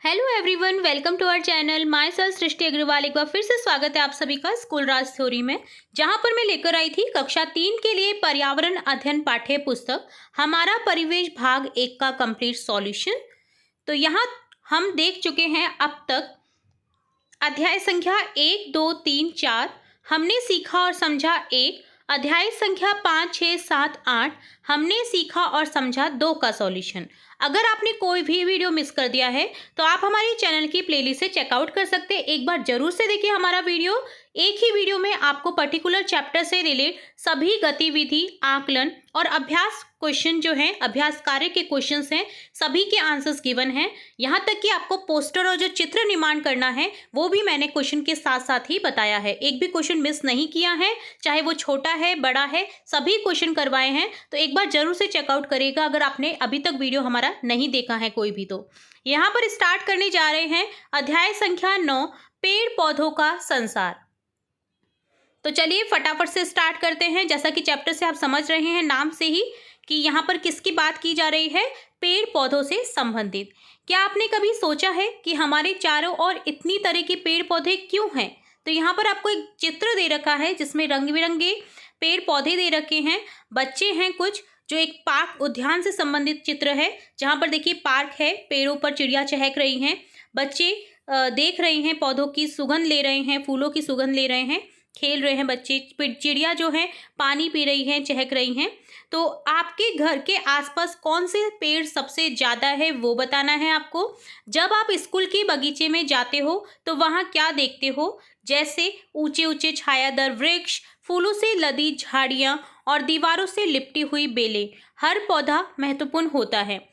Hello everyone, welcome to our channel. Myself Srishti Agarwal. एक बार फिर से स्वागत है आप सभी का स्कूल राज थ्योरी में, जहां पर मैं लेकर आई थी कक्षा 3 के लिए पर्यावरण अध्ययन पाठ्य पुस्तक हमारा परिवेश भाग 1 का कंप्लीट सॉल्यूशन। तो यहाँ हम देख चुके हैं अब तक अध्याय संख्या 1, 2, 3, 4 हमने सीखा और समझा 1। अध्याय संख्या 5, 6, 7, 8 हमने सीखा और समझा 2 का सॉल्यूशन। अगर आपने कोई भी वीडियो मिस कर दिया है तो आप हमारी चैनल की प्लेलिस्ट से चेकआउट कर सकते हैं। एक बार जरूर से देखिए हमारा वीडियो। एक ही वीडियो में आपको पर्टिकुलर चैप्टर से रिलेट सभी गतिविधि, आकलन और अभ्यास क्वेश्चन जो हैं, अभ्यास कार्य के क्वेश्चंस हैं, सभी के आंसर्स गिवन हैं। यहाँ तक कि आपको पोस्टर और जो चित्र निर्माण करना है वो भी मैंने क्वेश्चन के साथ साथ ही बताया है। एक भी क्वेश्चन मिस नहीं किया है, चाहे वो छोटा है बड़ा है, सभी क्वेश्चन करवाए हैं। तो एक बार जरूर से चेकआउट करेगा अगर आपने अभी तक वीडियो हमारा नहीं देखा है कोई भी। तो यहाँ पर स्टार्ट करने जा रहे हैं अध्याय संख्या 9, पेड़ पौधों का संसार। तो चलिए फटाफट से स्टार्ट करते हैं। जैसा कि चैप्टर से आप समझ रहे हैं नाम से ही कि यहाँ पर किसकी बात की जा रही है, पेड़ पौधों से संबंधित। क्या आपने कभी सोचा है कि हमारे चारों ओर इतनी तरह के पेड़ पौधे क्यों हैं? तो यहाँ पर आपको एक चित्र दे रखा है जिसमें रंग बिरंगे पेड़ पौधे दे रखे हैं। बच्चे हैं कुछ, जो एक पार्क उद्यान से संबंधित चित्र है, जहाँ पर देखिए पार्क है, पेड़ों पर चिड़िया चहक रही हैं। बच्चे देख रहे हैं, पौधों की सुगंध ले रहे हैं, फूलों की सुगंध ले रहे हैं, खेल रहे हैं बच्चे। चिड़िया जो है पानी पी रही हैं, चहक रही हैं। तो आपके घर के आसपास कौन से पेड़ सबसे ज़्यादा है वो बताना है आपको। जब आप स्कूल के बगीचे में जाते हो तो वहाँ क्या देखते हो? जैसे ऊंचे ऊंचे छायादार वृक्ष, फूलों से लदी झाड़ियाँ और दीवारों से लिपटी हुई बेलें। हर पौधा महत्वपूर्ण होता है।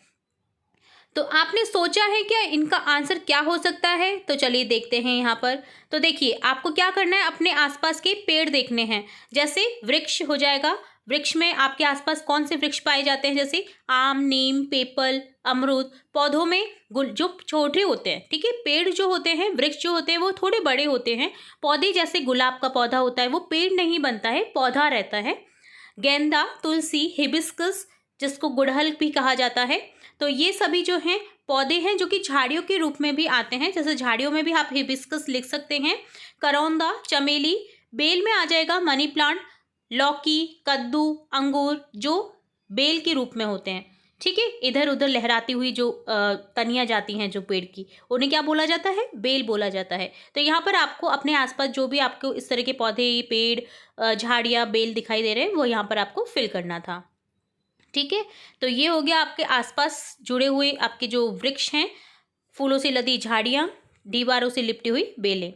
तो आपने सोचा है क्या इनका आंसर क्या हो सकता है? तो चलिए देखते हैं यहाँ पर। तो देखिए आपको क्या करना है, अपने आसपास के पेड़ देखने हैं। जैसे वृक्ष हो जाएगा, वृक्ष में आपके आसपास कौन से वृक्ष पाए जाते हैं? जैसे आम, नीम, पीपल, अमरूद। पौधों में जो छोटे होते हैं, ठीक है, पेड़ जो होते हैं, वृक्ष जो होते हैं वो थोड़े बड़े होते हैं। पौधे जैसे गुलाब का पौधा होता है वो पेड़ नहीं बनता है, पौधा रहता है। गेंदा, तुलसी, हिबिस्कस जिसको गुड़हल भी कहा जाता है, तो ये सभी जो हैं पौधे हैं जो कि झाड़ियों के रूप में भी आते हैं। जैसे झाड़ियों में भी आप हिबिस्कस लिख सकते हैं। करौंदा, चमेली, बेल में आ जाएगा मनी प्लांट, लौकी, कद्दू, अंगूर जो बेल के रूप में होते हैं, ठीक है। इधर उधर लहराती हुई जो तनियाँ जाती हैं जो पेड़ की, उन्हें क्या बोला जाता है? बेल बोला जाता है। तो यहाँ पर आपको अपने आसपास जो भी आपको इस तरह के पौधे, पेड़, झाड़ियाँ, बेल दिखाई दे रहे हैं वो यहाँ पर आपको फिल करना था, ठीक है। तो ये हो गया आपके आसपास जुड़े हुए आपके जो वृक्ष हैं, फूलों से लदी झाड़ियाँ, दीवारों से लिपटी हुई बेलें,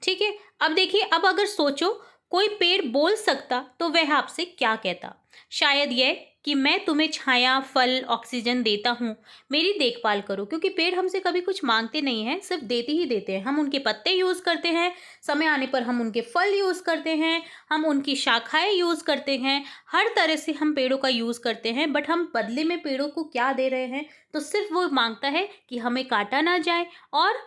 ठीक है। अब देखिए, अब अगर सोचो कोई पेड़ बोल सकता तो वह आपसे क्या कहता? शायद यह कि मैं तुम्हें छाया, फल, ऑक्सीजन देता हूँ, मेरी देखभाल करो। क्योंकि पेड़ हमसे कभी कुछ मांगते नहीं हैं, सिर्फ देते ही देते हैं। हम उनके पत्ते यूज़ करते हैं, समय आने पर हम उनके फल यूज़ करते हैं, हम उनकी शाखाएं यूज़ करते हैं, हर तरह से हम पेड़ों का यूज़ करते हैं। बट हम बदले में पेड़ों को क्या दे रहे हैं? तो सिर्फ वो मांगता है कि हमें काटा ना जाए और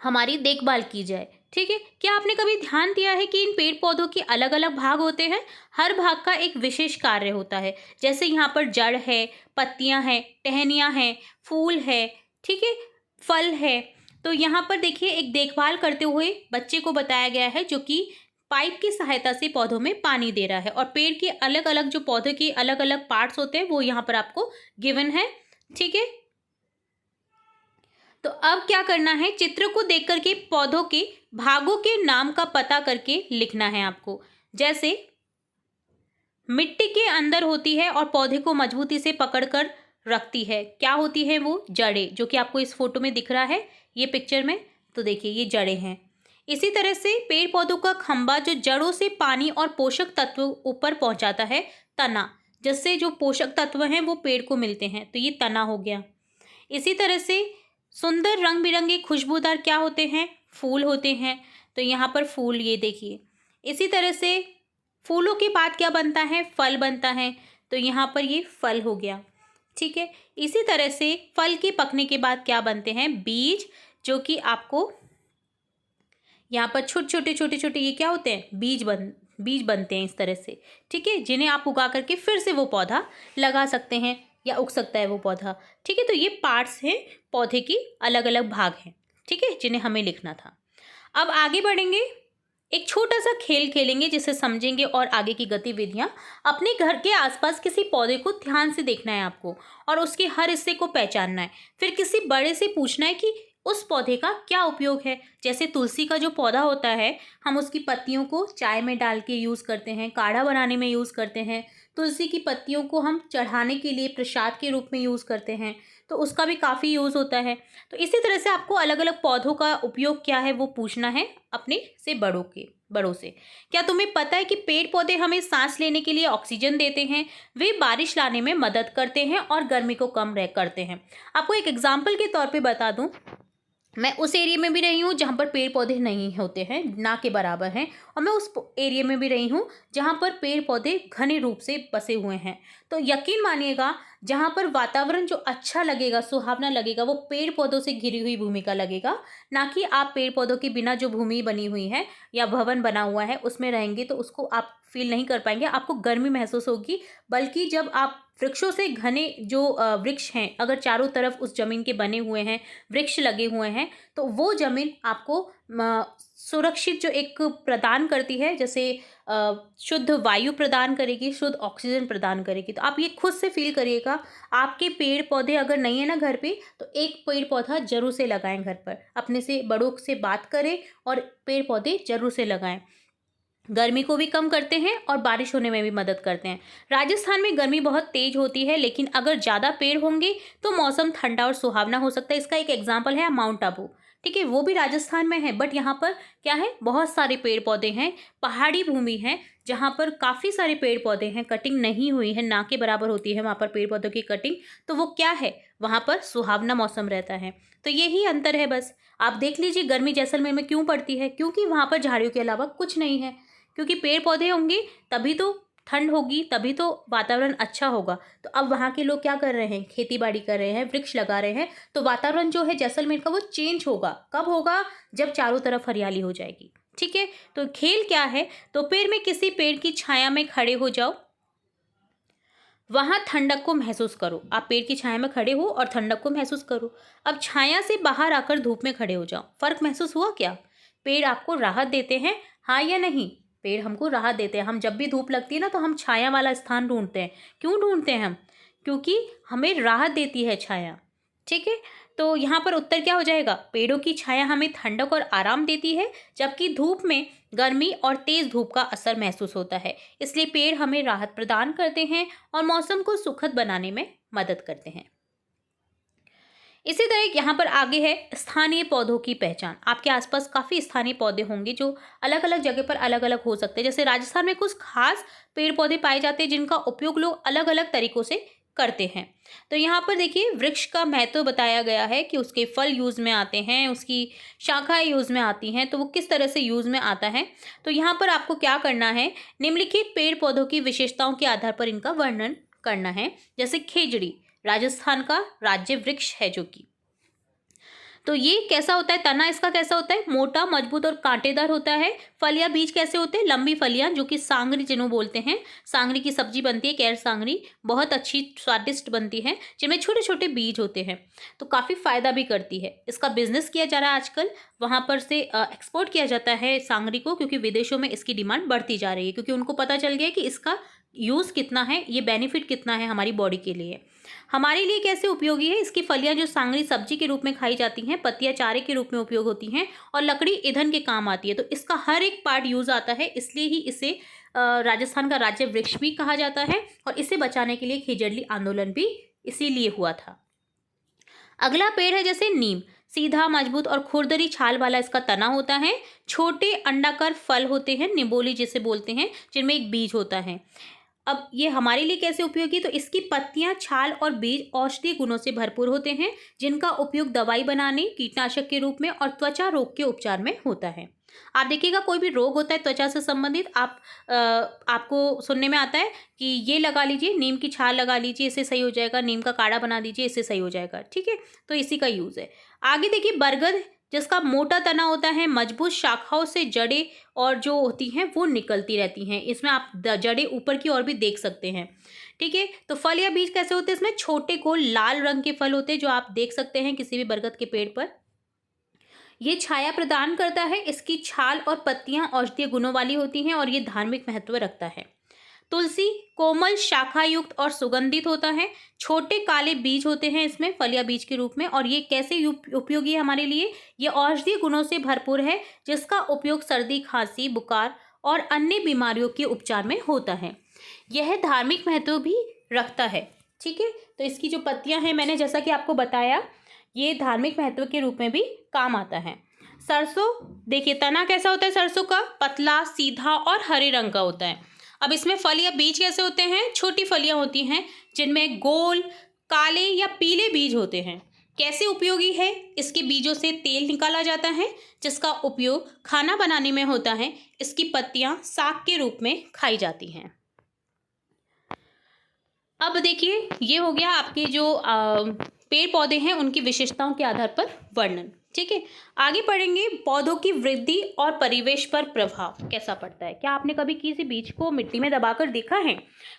हमारी देखभाल की जाए, ठीक है। क्या आपने कभी ध्यान दिया है कि इन पेड़ पौधों के अलग अलग भाग होते हैं? हर भाग का एक विशेष कार्य होता है। जैसे यहाँ पर जड़ है, पत्तियाँ हैं, टहनियाँ हैं, फूल है, ठीक है, फल है। तो यहाँ पर देखिए एक देखभाल करते हुए बच्चे को बताया गया है जो कि पाइप की सहायता से पौधों में पानी दे रहा है। और पेड़ के अलग अलग जो पौधे के अलग अलग पार्ट्स होते हैं वो यहाँ पर आपको गिवन है, ठीक है। तो अब क्या करना है, चित्र को देख करके पौधों के भागों के नाम का पता करके लिखना है आपको। जैसे मिट्टी के अंदर होती है और पौधे को मजबूती से पकड़कर रखती है, क्या होती है वो? जड़ें, जो कि आपको इस फोटो में दिख रहा है ये पिक्चर में। तो देखिए ये जड़ें हैं। इसी तरह से पेड़ पौधों का खंभा जो जड़ों से पानी और पोषक तत्व ऊपर पहुंचाता है, तना, जिससे जो पोषक तत्व हैं वो पेड़ को मिलते हैं, तो ये तना हो गया। इसी तरह से सुंदर रंग बिरंगे खुशबूदार क्या होते हैं? फूल होते हैं। तो यहाँ पर फूल, ये देखिए। इसी तरह से फूलों के बाद क्या बनता है? फल बनता है। तो यहाँ पर ये फल हो गया, ठीक है। इसी तरह से फल के पकने के बाद क्या बनते हैं? बीज, जो कि आपको यहाँ पर छोटे छोटे ये क्या होते हैं? बीज बनते हैं इस तरह से, ठीक है, जिन्हें आप उगा करके फिर से वो पौधा लगा सकते हैं। या उग सकता है वो पौधा। ठीक है, तो ये पार्ट्स हैं पौधे की, अलग अलग भाग हैं, ठीक है, जिन्हें हमें लिखना था। अब आगे बढ़ेंगे, एक छोटा सा खेल खेलेंगे जिसे समझेंगे और आगे की गतिविधियां। अपने घर के आसपास किसी पौधे को ध्यान से देखना है आपको और उसके हर हिस्से को पहचानना है। फिर किसी बड़े से पूछना है कि उस पौधे का क्या उपयोग है। जैसे तुलसी का जो पौधा होता है, हम उसकी पत्तियों को चाय में डाल के यूज़ करते हैं, काढ़ा बनाने में यूज़ करते हैं। तुलसी की पत्तियों को हम चढ़ाने के लिए प्रसाद के रूप में यूज़ करते हैं, तो उसका भी काफ़ी यूज़ होता है। तो इसी तरह से आपको अलग अलग पौधों का उपयोग क्या है वो पूछना है अपने से बड़ों से। क्या तुम्हें पता है कि पेड़ पौधे हमें सांस लेने के लिए ऑक्सीजन देते हैं, वे बारिश लाने में मदद करते हैं और गर्मी को कम करते हैं। आपको एक एग्जाम्पल के तौर पे बता दूं, मैं उस एरिया में भी रही हूँ जहाँ पर पेड़ पौधे नहीं होते हैं, ना के बराबर हैं, और मैं उस एरिया में भी रही हूँ जहाँ पर पेड़ पौधे घने रूप से बसे हुए हैं। तो यकीन मानिएगा, जहाँ पर वातावरण जो अच्छा लगेगा, सुहावना लगेगा, वो पेड़ पौधों से घिरी हुई भूमि का लगेगा, ना कि आप पेड़ पौधों के बिना जो भूमि बनी हुई है या भवन बना हुआ है उसमें रहेंगे तो उसको आप फील नहीं कर पाएंगे, आपको गर्मी महसूस होगी। बल्कि जब आप वृक्षों से घने जो वृक्ष हैं, अगर चारों तरफ उस जमीन के बने हुए हैं, वृक्ष लगे हुए हैं, तो वो जमीन आपको सुरक्षित जो एक प्रदान करती है, जैसे शुद्ध वायु प्रदान करेगी, शुद्ध ऑक्सीजन प्रदान करेगी। तो आप ये खुद से फील करिएगा। आपके पेड़ पौधे अगर नहीं है ना घर पे, तो एक पेड़ पौधा जरूर से लगाएं घर पर, अपने से बड़ों से बात करें और पेड़ पौधे जरूर से लगाएं। गर्मी को भी कम करते हैं और बारिश होने में भी मदद करते हैं। राजस्थान में गर्मी बहुत तेज होती है, लेकिन अगर ज़्यादा पेड़ होंगे तो मौसम ठंडा और सुहावना हो सकता है। इसका एक एग्जाम्पल है माउंट आबू। ठीक है, वो भी राजस्थान में है, बट यहाँ पर क्या है, बहुत सारे पेड़ पौधे हैं, पहाड़ी भूमि है जहाँ पर काफ़ी सारे पेड़ पौधे हैं, कटिंग नहीं हुई है, ना के बराबर होती है वहाँ पर पेड़ पौधों की कटिंग। तो वो क्या है, वहाँ पर सुहावना मौसम रहता है। तो यही अंतर है बस। आप देख लीजिए गर्मी जैसलमेर में क्यों पड़ती है, क्योंकि वहाँ पर झाड़ियों के अलावा कुछ नहीं है। क्योंकि पेड़ पौधे होंगे तभी तो ठंड होगी, तभी तो वातावरण अच्छा होगा। तो अब वहाँ के लोग क्या कर रहे हैं, खेती बाड़ी कर रहे हैं, वृक्ष लगा रहे हैं, तो वातावरण जो है जैसलमेर का वो चेंज होगा। कब होगा, जब चारों तरफ हरियाली हो जाएगी। ठीक है, तो खेल क्या है, दोपहर में किसी पेड़ की छाया में खड़े हो जाओ, वहां ठंडक को महसूस करो। आप पेड़ की छाया में खड़े हो और ठंडक को महसूस करो। अब छाया से बाहर आकर धूप में खड़े हो जाओ। फर्क महसूस हुआ क्या, पेड़ आपको राहत देते हैं, हाँ या नहीं? पेड़ हमको राहत देते हैं। हम जब भी धूप लगती है ना, तो हम छाया वाला स्थान ढूंढते हैं। क्यों ढूंढते हैं हम? क्योंकि हमें राहत देती है छाया। ठीक है, तो यहाँ पर उत्तर क्या हो जाएगा, पेड़ों की छाया हमें ठंडक और आराम देती है, जबकि धूप में गर्मी और तेज धूप का असर महसूस होता है। इसलिए पेड़ हमें राहत प्रदान करते हैं और मौसम को सुखद बनाने में मदद करते हैं। इसी तरह यहाँ पर आगे है स्थानीय पौधों की पहचान। आपके आसपास काफ़ी स्थानीय पौधे होंगे जो अलग अलग जगह पर अलग अलग हो सकते हैं। जैसे राजस्थान में कुछ खास पेड़ पौधे पाए जाते हैं जिनका उपयोग लोग अलग अलग तरीकों से करते हैं। तो यहाँ पर देखिए, वृक्ष का महत्व बताया गया है कि उसके फल यूज़ में आते हैं, उसकी शाखाएं यूज़ में आती हैं, तो वो किस तरह से यूज़ में आता है। तो यहाँ पर आपको क्या करना है, निम्नलिखित पेड़ पौधों की विशेषताओं के आधार पर इनका वर्णन करना है। जैसे खेजड़ी राजस्थान का राज्य वृक्ष है, जो कि तो ये कैसा होता है, तना इसका कैसा होता है, मोटा, मजबूत और कांटेदार होता है। फलियां, बीज कैसे होते हैं, लंबी फलियां, जो कि सांगरी जिन्हों बोलते हैं। सांगरी की सब्जी बनती है, कैर सांगरी, बहुत अच्छी स्वादिष्ट बनती है, जिनमें छोटे छोटे बीज होते हैं। तो काफ़ी फायदा भी करती है। इसका बिजनेस किया जा रहा है आजकल, वहाँ पर से एक्सपोर्ट किया जाता है सांगरी को, क्योंकि विदेशों में इसकी डिमांड बढ़ती जा रही है, क्योंकि उनको पता चल गया है कि इसका यूज़ कितना है, ये बेनिफिट कितना है हमारी बॉडी के लिए। हमारे लिए कैसे उपयोगी है, इसकी फलियां जो सांगरी सब्जी के रूप में खाई जाती हैं, पत्तियां चारे के रूप में उपयोग होती हैं, और लकड़ी ईंधन के काम आती है। तो इसका हर एक पार्ट यूज आता है, इसलिए ही इसे राजस्थान का राज्य वृक्ष भी कहा जाता है। और इसे बचाने के लिए खेजड़ली आंदोलन भी इसीलिए हुआ था। अगला पेड़ है जैसे नीम, सीधा, मजबूत और खुरदरी छाल वाला इसका तना होता है। छोटे अंडाकार फल होते हैं, निबोली जिसे बोलते हैं, जिनमें एक बीज होता है। अब ये हमारे लिए कैसे उपयोगी, तो इसकी पत्तियां, छाल और बीज औषधीय गुणों से भरपूर होते हैं, जिनका उपयोग दवाई बनाने, कीटनाशक के रूप में और त्वचा रोग के उपचार में होता है। आप देखिएगा, कोई भी रोग होता है त्वचा से संबंधित, आपको सुनने में आता है कि ये लगा लीजिए, नीम की छाल लगा लीजिए, इससे सही हो जाएगा, नीम का काढ़ा बना दीजिए, इससे सही हो जाएगा। ठीक है, तो इसी का यूज़ है। आगे देखिए, बरगद, जिसका मोटा तना होता है, मजबूत शाखाओं से जड़ें और जो होती हैं वो निकलती रहती हैं। इसमें आप जड़ें ऊपर की ओर भी देख सकते हैं। ठीक है। तो फल या बीज कैसे होते हैं, इसमें छोटे गोल लाल रंग के फल होते हैं, जो आप देख सकते हैं किसी भी बरगद के पेड़ पर। ये छाया प्रदान करता है, इसकी छाल और पत्तियां औषधीय गुणों वाली होती हैं और ये धार्मिक महत्व रखता है। तुलसी कोमल शाखा युक्त और सुगंधित होता है। छोटे काले बीज होते हैं इसमें फल या बीज के रूप में, और ये कैसे उपयोगी है हमारे लिए, ये औषधीय गुणों से भरपूर है, जिसका उपयोग सर्दी खांसी बुखार और अन्य बीमारियों के उपचार में होता है। यह धार्मिक महत्व भी रखता है। ठीक है। तो इसकी जो पत्तियां हैं, मैंने जैसा कि आपको बताया, ये धार्मिक महत्व के रूप में भी काम आता है। सरसों देखिए, तना कैसा होता है सरसों का, पतला सीधा और हरे रंग का होता है। अब इसमें फल या बीज कैसे होते हैं, छोटी फलियां होती हैं जिनमें गोल काले या पीले बीज होते हैं। कैसे उपयोगी है, इसके बीजों से तेल निकाला जाता है, जिसका उपयोग खाना बनाने में होता है। इसकी पत्तियां साग के रूप में खाई जाती हैं। अब देखिए, ये हो गया आपके जो पेड़ पौधे हैं उनकी विशेषताओं के आधार पर वर्णन। ठीक है। आगे पढ़ेंगे पौधों की वृद्धि और परिवेश पर प्रभाव कैसा पड़ता है। क्या आपने कभी किसी बीज को मिट्टी में दबाकर देखा है?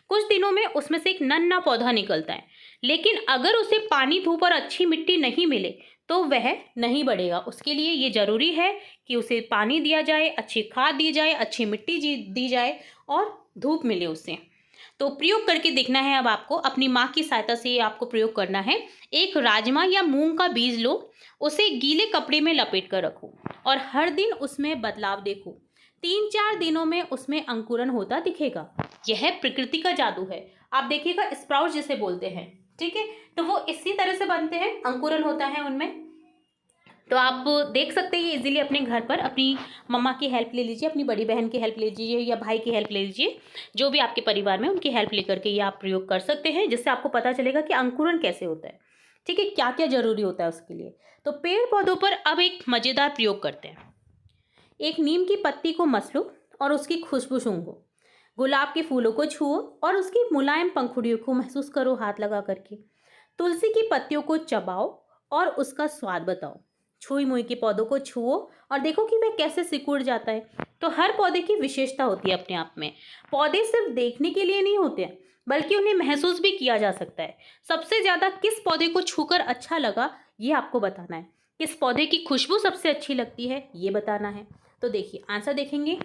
कुछ दिनों में उसमें से एक नन्हा पौधा निकलता है, लेकिन अगर उसे पानी धूप और अच्छी मिट्टी नहीं मिले तो वह नहीं बढ़ेगा। उसके लिए ये जरूरी है कि उसे पानी दिया जाए, अच्छी खाद दी जाए, अच्छी मिट्टी दी जाए और धूप मिले उसे। तो प्रयोग करके देखना है। अब आपको अपनी माँ की सहायता से आपको प्रयोग करना है। एक राजमा या मूंग का बीज लो, उसे गीले कपड़े में लपेट कर रखो और हर दिन उसमें बदलाव देखो। 3-4 दिनों में उसमें अंकुरन होता दिखेगा। यह प्रकृति का जादू है। आप देखिएगा, स्प्राउट जिसे बोलते हैं, ठीक है, तो वो इसी तरह से बनते हैं, अंकुरन होता है उनमें। तो आप देख सकते हैं इजीली अपने घर पर। अपनी मम्मा की हेल्प ले लीजिए, अपनी बड़ी बहन की हेल्प ले लीजिए या भाई की हेल्प ले लीजिए, जो भी आपके परिवार में, उनकी हेल्प लेकर के ये आप प्रयोग कर सकते हैं, जिससे आपको पता चलेगा कि अंकुरन कैसे होता है। ठीक है, क्या क्या जरूरी होता है उसके लिए। तो पेड़ पौधों पर अब एक मजेदार प्रयोग करते हैं। एक नीम की पत्ती को मसलो और उसकी खुशबू सूंघो। गुलाब के फूलों को छुओ और उसकी मुलायम पंखुड़ियों को महसूस करो हाथ लगा करके। तुलसी की पत्तियों को चबाओ और उसका स्वाद बताओ। छुई मुई के पौधों को छुओ और देखो कि वह कैसे सिकुड़ जाता है। तो हर पौधे की विशेषता होती है अपने आप में। पौधे सिर्फ देखने के लिए नहीं होते हैं, बल्कि उन्हें महसूस भी किया जा सकता है। सबसे ज़्यादा किस पौधे को छूकर अच्छा लगा, ये आपको बताना है। किस पौधे की खुशबू सबसे अच्छी लगती है, ये बताना है। तो देखिए, आंसर देखेंगे।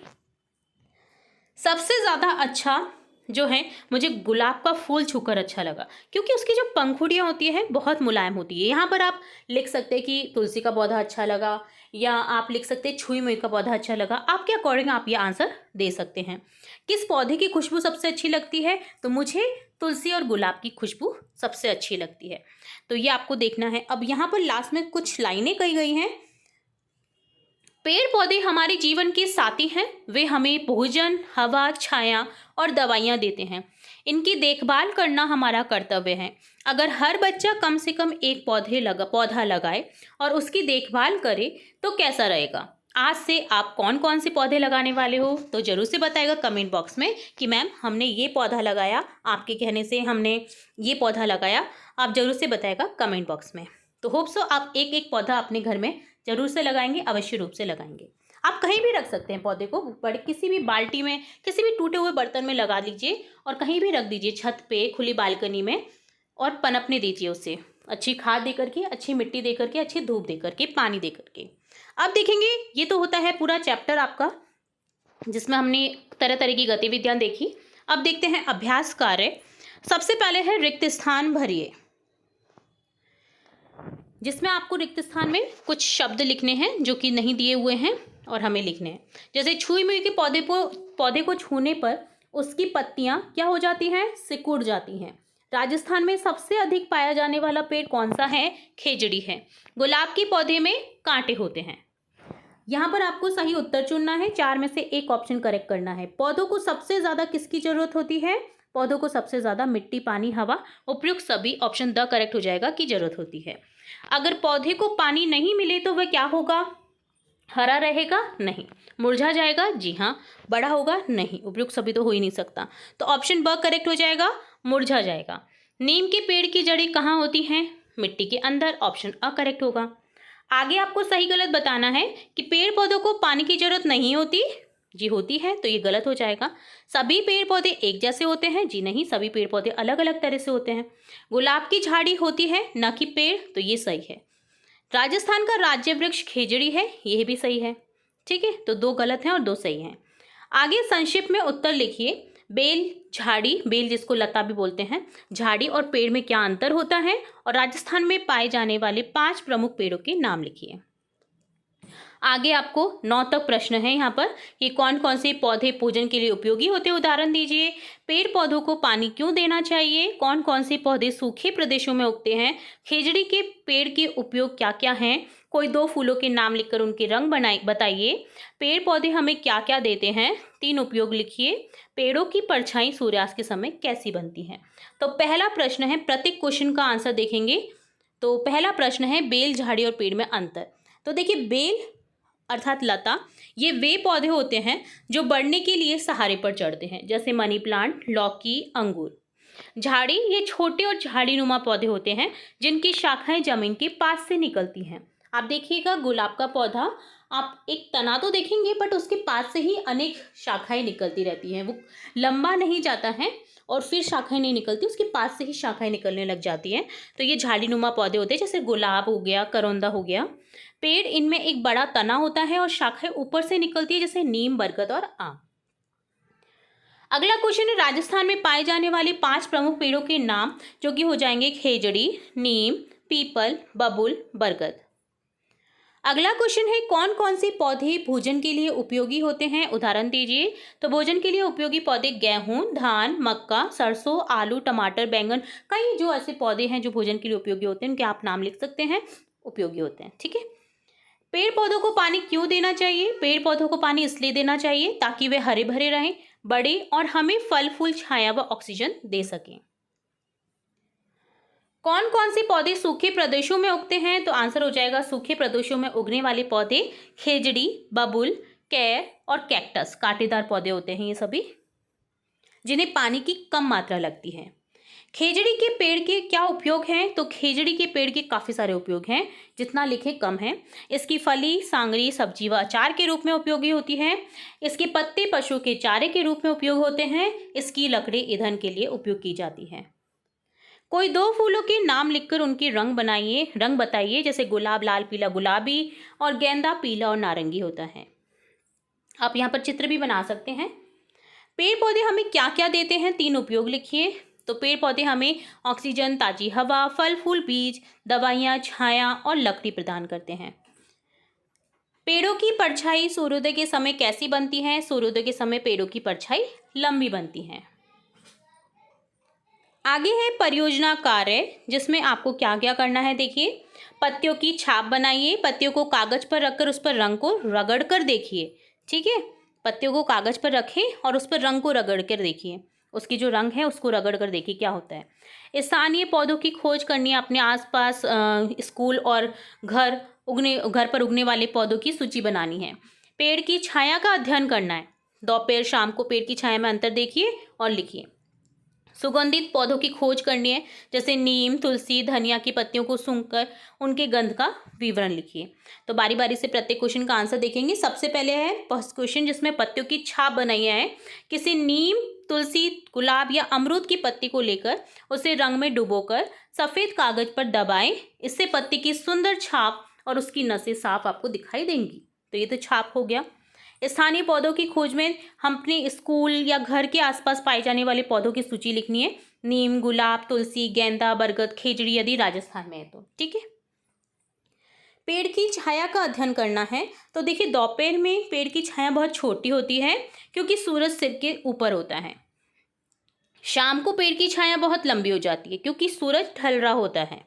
सबसे ज़्यादा अच्छा जो है, मुझे गुलाब का फूल छूकर अच्छा लगा, क्योंकि उसकी जो पंखुड़ियाँ होती है बहुत मुलायम होती है। यहाँ पर आप लिख सकते हैं कि तुलसी का पौधा अच्छा लगा, या आप लिख सकते हैं छुई मुई का पौधा अच्छा लगा। आपके अकॉर्डिंग आप ये आंसर दे सकते हैं। किस पौधे की खुशबू सबसे अच्छी लगती है, तो मुझे तुलसी और गुलाब की खुशबू सबसे अच्छी लगती है। तो ये आपको देखना है। अब यहाँ पर लास्ट में कुछ लाइनें कही गई हैं। पेड़ पौधे हमारे जीवन के साथी हैं। वे हमें भोजन, हवा, छाया और दवाइयाँ देते हैं। इनकी देखभाल करना हमारा कर्तव्य है। अगर हर बच्चा कम से कम एक पौधा लगाए और उसकी देखभाल करे तो कैसा रहेगा। आज से आप कौन कौन से पौधे लगाने वाले हो, तो ज़रूर से बताएगा कमेंट बॉक्स में कि मैम हमने ये पौधा लगाया, आपके कहने से हमने ये पौधा लगाया। आप ज़रूर से बताएगा कमेंट बॉक्स में। तो होप सो आप एक एक पौधा अपने घर में जरूर से लगाएंगे, अवश्य रूप से लगाएंगे। आप कहीं भी रख सकते हैं पौधे को, बड़े किसी भी बाल्टी में, किसी भी टूटे हुए बर्तन में लगा लीजिए और कहीं भी रख दीजिए, छत पे, खुली बालकनी में, और पनपने दीजिए उसे। अच्छी खाद दे करके, अच्छी मिट्टी दे करके, अच्छी धूप दे करके, पानी दे करके। अब देखेंगे, ये तो होता है पूरा चैप्टर आपका, जिसमें हमने तरह तरह की गतिविधियां देखी। अब देखते हैं अभ्यास कार्य। सबसे पहले है रिक्त स्थान भरिए, जिसमें आपको रिक्त स्थान में कुछ शब्द लिखने हैं जो कि नहीं दिए हुए हैं और हमें लिखने हैं। जैसे छुई मुई के पौधे को छूने पर उसकी पत्तियां क्या हो जाती हैं, सिकुड़ जाती हैं। राजस्थान में सबसे अधिक पाया जाने वाला पेड़ कौन सा है, खेजड़ी है। गुलाब के पौधे में कांटे होते हैं। यहाँ पर आपको सही उत्तर चुनना है, 4 में से एक ऑप्शन करेक्ट करना है। पौधों को सबसे ज्यादा किसकी जरूरत होती है, पौधों को सबसे ज्यादा मिट्टी, पानी, हवा, उपयुक्त सभी, ऑप्शन द करेक्ट हो जाएगा, की जरूरत होती है। अगर पौधे को पानी नहीं मिले तो वह क्या होगा, हरा रहेगा, नहीं। मुरझा जाएगा, जी हाँ। बड़ा होगा, नहीं। उपयुक्त सभी तो हो ही नहीं सकता, तो ऑप्शन ब करेक्ट हो जाएगा, मुरझा जाएगा। नीम के पेड़ की जड़ें कहाँ होती हैं, मिट्टी के अंदर, ऑप्शन अ करेक्ट होगा। आगे आपको सही गलत बताना है कि पेड़ पौधों को पानी की जरूरत नहीं होती जी होती है, तो ये गलत हो जाएगा। सभी पेड़ पौधे एक जैसे होते हैं? जी नहीं, सभी पेड़ पौधे अलग अलग तरह से होते हैं। गुलाब की झाड़ी होती है, न कि पेड़, तो ये सही है। राजस्थान का राज्य वृक्ष खेजड़ी है, यह भी सही है। ठीक है, तो 2 गलत हैं और 2 सही हैं। आगे संक्षिप्त में उत्तर लिखिए। बेल, झाड़ी, बेल जिसको लता भी बोलते हैं, झाड़ी और पेड़ में क्या अंतर होता है, और राजस्थान में पाए जाने वाले 5 प्रमुख पेड़ों के नाम लिखिए। आगे आपको 9 तक प्रश्न है यहाँ पर कि कौन कौन से पौधे पूजन के लिए उपयोगी होते हैं, उदाहरण दीजिए। पेड़ पौधों को पानी क्यों देना चाहिए, कौन कौन से पौधे सूखे प्रदेशों में उगते हैं, खेजड़ी के पेड़ के उपयोग क्या क्या हैं, कोई 2 फूलों के नाम लिखकर उनके रंग बताइए। पेड़ पौधे हमें क्या क्या देते हैं, 3 उपयोग लिखिए। पेड़ों की परछाई सूर्यास्त के समय कैसी बनती है। तो पहला प्रश्न है, प्रत्येक क्वेश्चन का आंसर देखेंगे। तो पहला प्रश्न है, बेल, झाड़ी और पेड़ में अंतर। तो देखिए, बेल अर्थात लता, ये वे पौधे होते हैं जो बढ़ने के लिए सहारे पर चढ़ते हैं, जैसे मनी प्लांट, लौकी, अंगूर। झाड़ी, ये छोटे और झाड़ीनुमा पौधे होते हैं जिनकी शाखाएं जमीन के पास से निकलती हैं। आप देखिएगा, गुलाब का पौधा, आप एक तना तो देखेंगे बट उसके पास से ही अनेक शाखाएं निकलती रहती हैं। वो लंबा नहीं जाता है और फिर शाखाएं नहीं निकलती, उसके पास से ही शाखाएं निकलने लग जाती हैं। तो ये झाड़ीनुमा पौधे होते हैं, जैसे गुलाब हो गया, करौंदा हो गया। पेड़, इनमें एक बड़ा तना होता है और शाखाएं ऊपर से निकलती है, जैसे नीम, बरगद और आम। अगला क्वेश्चन है, राजस्थान में पाए जाने वाले 5 प्रमुख पेड़ों के नाम, जो कि हो जाएंगे खेजड़ी, नीम, पीपल, बबूल, बरगद। अगला क्वेश्चन है, कौन कौन से पौधे भोजन के लिए उपयोगी होते हैं, उदाहरण दीजिए। तो भोजन के लिए उपयोगी पौधे गेहूं, धान, मक्का, सरसों, आलू, टमाटर, बैंगन, कई जो ऐसे पौधे हैं जो भोजन के लिए उपयोगी होते हैं, उनके आप नाम लिख सकते हैं, उपयोगी होते हैं। ठीक है। पेड़ पौधों को पानी क्यों देना चाहिए। पेड़ पौधों को पानी इसलिए देना चाहिए ताकि वे हरे भरे रहें, बड़े और हमें फल फूल, छाया व ऑक्सीजन दे सकें। कौन कौन से पौधे सूखे प्रदेशों में उगते हैं। तो आंसर हो जाएगा, सूखे प्रदेशों में उगने वाले पौधे खेजड़ी, बबूल, कैर और कैक्टस, कांटेदार पौधे होते हैं ये सभी, जिन्हें पानी की कम मात्रा लगती है। खेजड़ी के पेड़ के क्या उपयोग हैं। तो खेजड़ी के पेड़ के काफ़ी सारे उपयोग हैं, जितना लिखे कम है। इसकी फली, सांगरी, सब्जी व अचार के रूप में उपयोगी होती है। इसके पत्ते पशु के चारे के रूप में उपयोग होते हैं। इसकी लकड़ी ईंधन के लिए उपयोग की जाती है। कोई 2 फूलों के नाम लिखकर उनके रंग बताइए, जैसे गुलाब लाल पीला गुलाबी और गेंदा पीला और नारंगी होता है। आप यहाँ पर चित्र भी बना सकते हैं। पेड़ पौधे हमें क्या क्या देते हैं, 3 उपयोग लिखिए। तो पेड़ पौधे हमें ऑक्सीजन, ताजी हवा, फल फूल, बीज, दवाइयाँ, छाया और लकड़ी प्रदान करते हैं। पेड़ों की परछाई सूर्योदय के समय कैसी बनती है। सूर्योदय के समय पेड़ों की परछाई लंबी बनती है। आगे है परियोजना कार्य, जिसमें आपको क्या क्या करना है। देखिए, पत्तियों की छाप बनाइए। पत्तियों को कागज पर रखकर उस पर रंग को रगड़ कर देखिए। ठीक है, पत्तियों को कागज पर रखें और उस पर रंग को रगड़ कर देखिए। उसकी जो रंग है उसको रगड़ कर देखिए क्या होता है। स्थानीय पौधों की खोज करनी है। अपने आसपास स्कूल और घर पर उगने वाले पौधों की सूची बनानी है। पेड़ की छाया का अध्ययन करना है। दोपहर शाम को पेड़ की छाया में अंतर देखिए और लिखिए। सुगंधित पौधों की खोज करनी है, जैसे नीम, तुलसी, धनिया की पत्तियों को सूंघकर उनके गंध का विवरण लिखिए। तो बारी बारी से प्रत्येक क्वेश्चन का आंसर देखेंगे। सबसे पहले है फर्स्ट क्वेश्चन, जिसमें पत्तियों की छाप बनाई है। किसी नीम, तुलसी, गुलाब या अमरूद की पत्ती को लेकर उसे रंग में डुबोकर सफ़ेद कागज पर दबाएं। इससे पत्ती की सुंदर छाप और उसकी नसें साफ आपको दिखाई देंगी। तो ये तो छाप हो गया। स्थानीय पौधों की खोज में हम अपने स्कूल या घर के आसपास पाए जाने वाले पौधों की सूची लिखनी है। नीम, गुलाब, तुलसी, गेंदा, बरगद, खेजड़ी यदि राजस्थान में है तो। ठीक है। पेड़ की छाया का अध्ययन करना है। तो देखिए, दोपहर में पेड़ की छाया बहुत छोटी होती है क्योंकि सूरज सिर के ऊपर होता है। शाम को पेड़ की छाया बहुत लंबी हो जाती है क्योंकि सूरज ढल रहा होता है।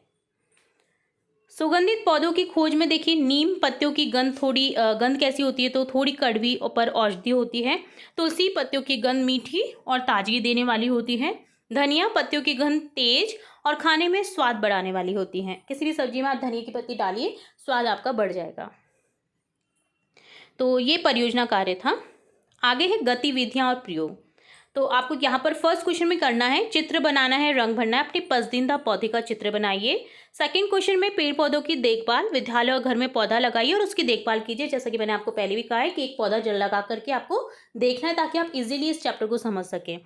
सुगंधित पौधों की खोज में देखिए, नीम पत्तियों की गंध कैसी होती है। तो थोड़ी कड़वी पर औषधि होती है। तुलसी पत्तियों की गंध मीठी और ताजगी देने वाली होती है। धनिया पत्तियों की गंध तेज और खाने में स्वाद बढ़ाने वाली होती है। किसी भी सब्जी में आप धनिया की पत्ती डालिए, स्वाद आपका बढ़ जाएगा। तो ये परियोजना कार्य था। आगे है गतिविधियाँ और प्रयोग। तो आपको यहाँ पर फर्स्ट क्वेश्चन में करना है, चित्र बनाना है, रंग भरना है, अपने पसंदीदा पौधे का चित्र बनाइए। सेकंड क्वेश्चन में पेड़ पौधों की देखभाल, विद्यालय और घर में पौधा लगाइए और उसकी देखभाल कीजिए। जैसा कि मैंने आपको पहले भी कहा है कि एक पौधा जड़ लगा करके आपको देखना है ताकि आप इजीली इस चैप्टर को समझ सकें।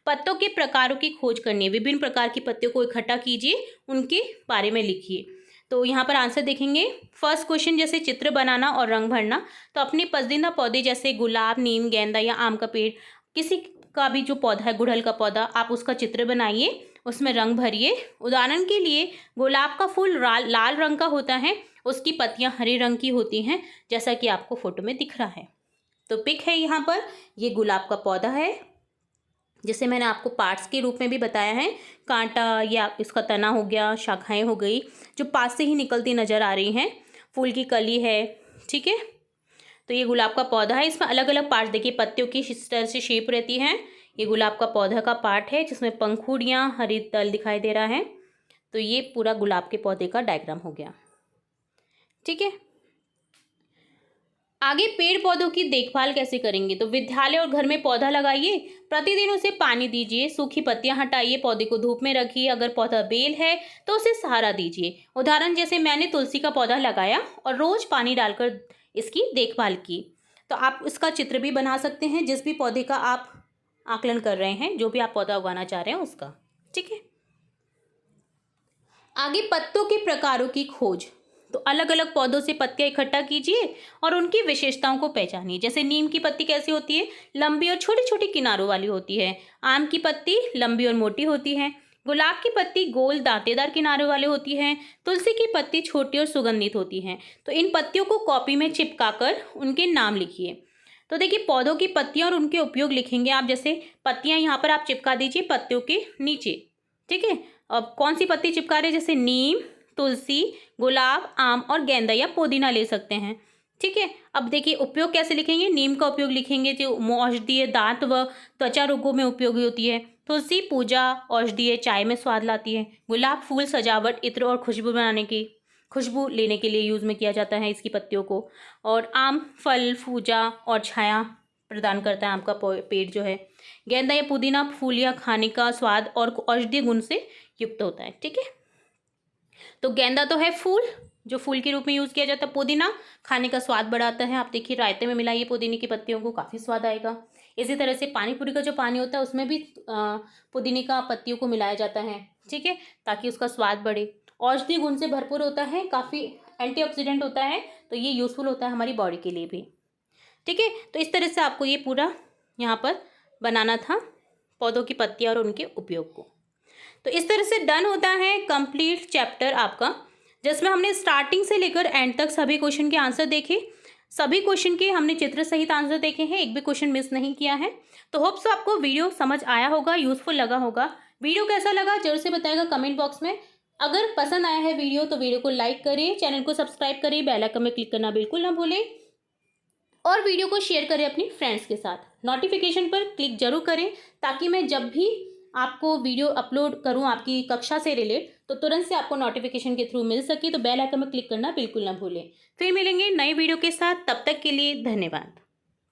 पत्तों के प्रकारों की खोज करनी है, विभिन्न प्रकार की पत्तियों को इकट्ठा कीजिए, उनके बारे में लिखिए। तो यहाँ पर आंसर देखेंगे। फर्स्ट क्वेश्चन जैसे चित्र बनाना और रंग भरना, तो अपने पसंदीदा पौधे जैसे गुलाब, नीम, गेंदा या आम का पेड़, किसी का भी जो पौधा है, गुड़हल का पौधा, आप उसका चित्र बनाइए, उसमें रंग भरिए। उदाहरण के लिए गुलाब का फूल लाल रंग का होता है, उसकी पत्तियां हरे रंग की होती हैं, जैसा कि आपको फोटो में दिख रहा है। तो पिक है यहाँ पर, ये गुलाब का पौधा है जिसे मैंने आपको पार्ट्स के रूप में भी बताया है। कांटा या इसका तना हो गया, शाखाएं हो गई जो पास से ही निकलती नज़र आ रही हैं, फूल की कली है, ठीक है। तो ये गुलाब का पौधा है, इसमें अलग अलग पार्ट देखिए, पत्तियों की इस तरह से शेप रहती है। ये गुलाब का पौधा का पार्ट है जिसमें पंखुड़ियाँ, हरी तल दिखाई दे रहा है। तो ये पूरा गुलाब के पौधे का डायग्राम हो गया, ठीक है। आगे पेड़ पौधों की देखभाल कैसे करेंगे, तो विद्यालय और घर में पौधा लगाइए, प्रतिदिन उसे पानी दीजिए, सूखी पत्तियां हटाइए, पौधे को धूप में रखिए, अगर पौधा बेल है तो उसे सहारा दीजिए। उदाहरण जैसे मैंने तुलसी का पौधा लगाया और रोज पानी डालकर इसकी देखभाल की। तो आप इसका चित्र भी बना सकते हैं, जिस भी पौधे का आप आकलन कर रहे हैं, जो भी आप पौधा उगाना चाह रहे हैं उसका, ठीक है। आगे पत्तों के प्रकारों की खोज, तो अलग अलग पौधों से पत्तियां इकट्ठा कीजिए और उनकी विशेषताओं को पहचानिए। जैसे नीम की पत्ती कैसी होती है, लंबी और छोटी छोटी किनारों वाली होती है। आम की पत्ती लंबी और मोटी होती है। गुलाब की पत्ती गोल दांतेदार किनारों वाली होती है। तुलसी की पत्ती छोटी और सुगंधित होती हैं। तो इन पत्तियों को कॉपी में चिपका कर उनके नाम लिखिए। तो देखिए, पौधों की पत्तियां और उनके उपयोग लिखेंगे आप। जैसे पत्तियां यहाँ पर आप चिपका दीजिए पत्तियों के नीचे, ठीक है। अब कौन सी पत्ती चिपका रहे, जैसे नीम, तुलसी, गुलाब, आम और गेंदा या पुदीना ले सकते हैं, ठीक है। अब देखिए उपयोग कैसे लिखेंगे, नीम का उपयोग लिखेंगे जो औषधीय, दांत व त्वचा रोगों में उपयोगी होती है। तुलसी पूजा, औषधीय, चाय में स्वाद लाती है। गुलाब फूल, सजावट, इत्र और खुशबू लेने के लिए यूज़ में किया जाता है इसकी पत्तियों को। और आम फल, पूजा और छाया प्रदान करता है आम का पेड़ जो है। गेंदा या पुदीना फूल या खाने का स्वाद और औषधीय गुण से युक्त होता है, ठीक है। तो गेंदा तो है फूल, जो फूल के रूप में यूज़ किया जाता है। पुदीना खाने का स्वाद बढ़ाता है, आप देखिए रायते में मिलाइए पुदीने की पत्तियों को, काफ़ी स्वाद आएगा। इसी तरह से पानी पूरी का जो पानी होता है उसमें भी पुदीने का पत्तियों को मिलाया जाता है, ठीक है, ताकि उसका स्वाद बढ़े। औषधीय गुण से भरपूर होता है, काफ़ी एंटीऑक्सीडेंट होता है, तो ये यूज़फुल होता है हमारी बॉडी के लिए भी, ठीक है। तो इस तरह से आपको ये पूरा यहाँ पर बनाना था पौधों की पत्तियाँ और उनके उपयोग को। तो इस तरह से डन होता है कंप्लीट चैप्टर आपका, जिसमें हमने स्टार्टिंग से लेकर एंड तक सभी क्वेश्चन के आंसर देखे। सभी क्वेश्चन के हमने चित्र सहित आंसर देखे हैं, एक भी क्वेश्चन मिस नहीं किया है। तो होप सो आपको वीडियो समझ आया होगा, यूजफुल लगा होगा। वीडियो कैसा लगा जरूर से बताइएगा कमेंट बॉक्स में। अगर पसंद आया है वीडियो तो वीडियो को लाइक करें, चैनल को सब्सक्राइब करें, बेल आइकन में क्लिक करना बिल्कुल ना भूलें और वीडियो को शेयर करें अपनी फ्रेंड्स के साथ। नोटिफिकेशन पर क्लिक जरूर करें ताकि मैं जब भी आपको वीडियो अपलोड करूं आपकी कक्षा से रिलेट, तो तुरंत से आपको नोटिफिकेशन के थ्रू मिल सके। तो बेल आइकन में क्लिक करना बिल्कुल ना भूलें। फिर मिलेंगे नए वीडियो के साथ, तब तक के लिए धन्यवाद।